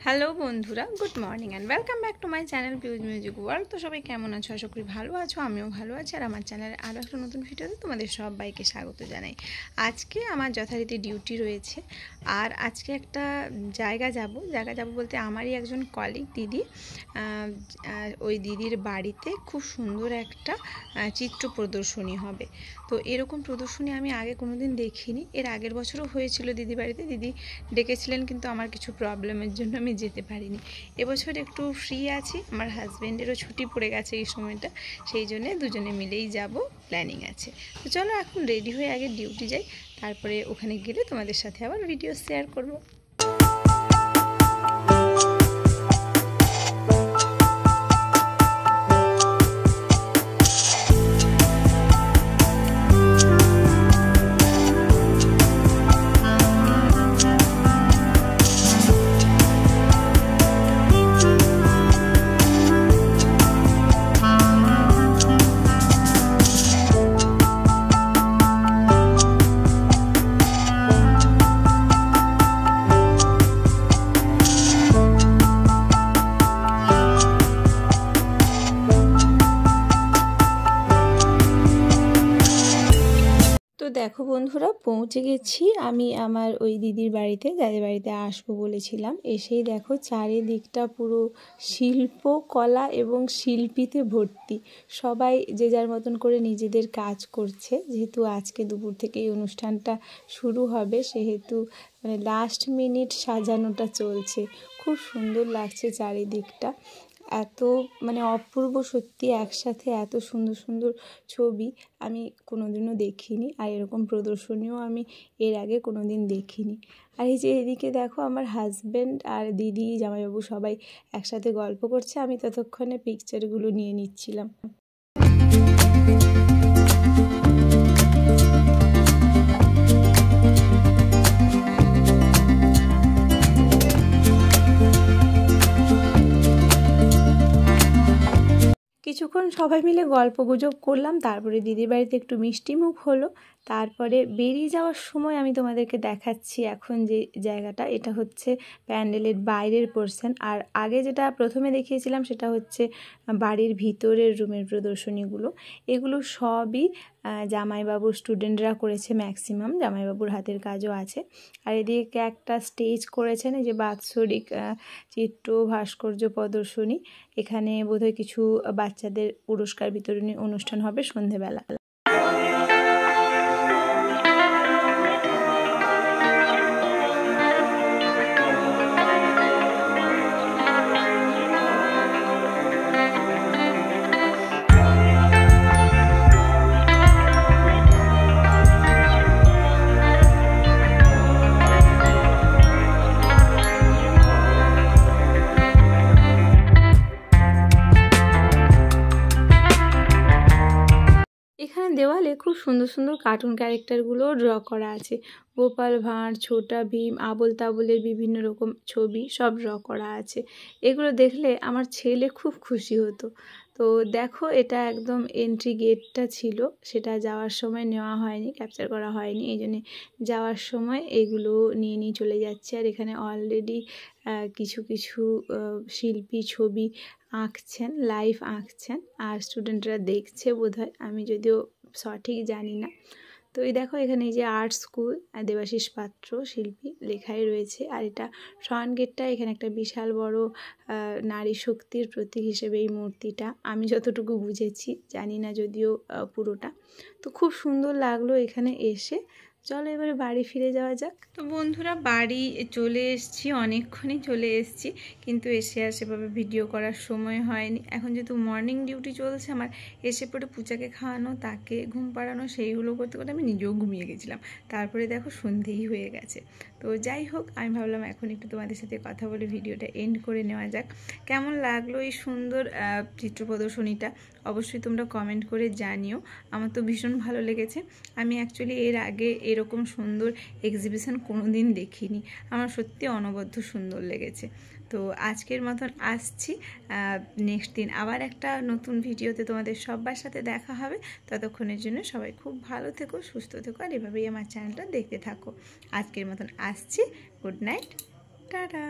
Hello বন্ধুরা, good morning and welcome back to my channel Piu's music world. তো সবাই কেমন আছো? আশা করি ভালো আছো, আমিও ভালো আছি। আর আমার চ্যানেলে আরও একটা নতুন ভিডিওতে তোমাদের সবাইকে স্বাগত জানাই। আজকে আমার যথারীতি ডিউটি রয়েছে, আর আজকে একটা জায়গা যাব বলতে আমারই একজন কলিগ দিদি, ওই দিদির বাড়িতে খুব সুন্দর একটা চিত্র প্রদর্শনী হবে। তো এরকম প্রদর্শনী আমি আগে কোনোদিন দেখিনি। এর আগের বছরও হয়েছিল দিদি বাড়িতে, দিদি ডেকেছিলেন, কিন্তু আমার কিছু প্রবলেমের জন্য আমি যেতে পারিনি। এবছর একটু ফ্রি আছি, আমার হাজব্যান্ডেরও ছুটি পড়ে গেছে এই সময়টা, সেই জন্য দুজনে মিলেই যাব, প্ল্যানিং আছে। তো চলো এখন রেডি হয়ে আগে ডিউটি যাই, তারপরে ওখানে গেলে তোমাদের সাথে আবার ভিডিও শেয়ার করব। তো দেখো বন্ধুরা, পৌঁছে গেছি আমি আমার ওই দিদির বাড়িতে, যাদের বাড়িতে আসবো বলেছিলাম। এসেই দেখো চারিদিকটা পুরো শিল্পকলা এবং শিল্পীতে ভর্তি। সবাই যে যার মতন করে নিজেদের কাজ করছে। যেহেতু আজকে দুপুর থেকে এই অনুষ্ঠানটা শুরু হবে, সেহেতু মানে লাস্ট মিনিট সাজানোটা চলছে। খুব সুন্দর লাগছে চারিদিকটা, এত মানে অপূর্ব সত্যি। একসাথে এত সুন্দর সুন্দর ছবি আমি কোনোদিনও দেখিনি, আর এরকম প্রদর্শনীও আমি এর আগে কোনোদিন দেখিনি। আর এই যে এদিকে দেখো আমার হাজব্যান্ড আর দিদি, জামাইবাবু সবাই একসাথে গল্প করছে, আমি ততক্ষণে পিকচারগুলো নিয়ে নিচ্ছিলাম। কিছুক্ষণ সবাই মিলে গল্প গুজব করলাম, তারপরে দিদির বাড়িতে একটু মিষ্টি মুখ হলো। তারপরে বেরিয়ে যাওয়ার সময় আমি তোমাদেরকে দেখাচ্ছি এখন যে জায়গাটা, এটা হচ্ছে প্যান্ডেলের বাইরের পোর্শন। আর আগে যেটা প্রথমে দেখিয়েছিলাম সেটা হচ্ছে বাড়ির ভিতরের রুমের প্রদর্শনীগুলো। এগুলো সবই জামাইবাবুর স্টুডেন্টরা করেছে, ম্যাক্সিমাম জামাইবাবুর হাতের কাজও আছে। আর এদিকে একটা স্টেজ করেছেন, এই যে বাৎসরিক চিত্র ভাস্কর্য প্রদর্শনী। এখানে বোধহয় কিছু বাচ্চাদের পুরস্কার বিতরণী অনুষ্ঠান হবে সন্ধেবেলা। এখানে দেওয়ালে খুব সুন্দর সুন্দর কার্টুন ক্যারেক্টারগুলোও ড্র করা আছে। গোপাল ভাঁড়, ছোটা ভীম, আবোল তাবোলের বিভিন্ন রকম ছবি সব ড্র করা আছে। এগুলো দেখলে আমার ছেলে খুব খুশি হতো। তো দেখো, এটা একদম এন্ট্রি গেটটা ছিল, সেটা যাওয়ার সময় নেওয়া হয়নি, ক্যাপচার করা হয়নি, এই জন্যে যাওয়ার সময় এগুলো নিয়ে নিয়ে চলে যাচ্ছে। আর এখানে অলরেডি কিছু কিছু শিল্পী ছবি আঁকছেন, লাইভ আঁকছেন, আর স্টুডেন্টরা দেখছে বোধহয়, আমি যদিও সঠিক জানি না। তো এই দেখো, এখানে এই যে আর্ট স্কুল দেবাশিস পাত্র শিল্পী লেখাই রয়েছে। আর এটা ফ্রন্ট গেটটা, এখানে একটা বিশাল বড় নারী শক্তির প্রতীক হিসেবে এই মূর্তিটা, আমি যতটুকু বুঝেছি, জানি না যদিও পুরোটা। তো খুব সুন্দর লাগলো এখানে এসে। চলো এবারে বাড়ি ফিরে যাওয়া যাক। তো বন্ধুরা, বাড়ি চলে এসেছি, অনেকক্ষণই চলে এসেছি, কিন্তু এসে আর সেভাবে ভিডিও করার সময় হয়নি। এখন যেহেতু মর্নিং ডিউটি চলছে আমার, এসে পরে পূজাকে খাওয়ানো, তাকে ঘুম পাড়ানো, সেইগুলো করতে করতে আমি নিজেও ঘুমিয়ে গেছিলাম। তারপরে দেখো সন্ধেই হয়ে গেছে। তো যাই হোক, আমি ভাবলাম এখন একটু তোমাদের সাথে কথা বলে ভিডিওটা এন্ড করে নেওয়া যাক। কেমন লাগলো এই সুন্দর চিত্র প্রদর্শনীটা অবশ্যই তোমরা কমেন্ট করে জানিও। আমার তো ভীষণ ভালো লেগেছে। আমি অ্যাকচুয়ালি এর আগে এরকম সুন্দর এক্সিবিশন কোনো দিন দেখিনি, আমার সত্যি অনবদ্য সুন্দর লেগেছে। তো আজকের মতন আসছি, নেক্সট দিন আবার একটা নতুন ভিডিওতে তোমাদের সবার সাথে দেখা হবে। ততক্ষণের জন্য সবাই খুব ভালো থেকো, সুস্থ থেকো, আর এভাবেই আমার চ্যানেলটা দেখতে থাকো। আজকের মতন আসছি, গুড নাইট, টাটা।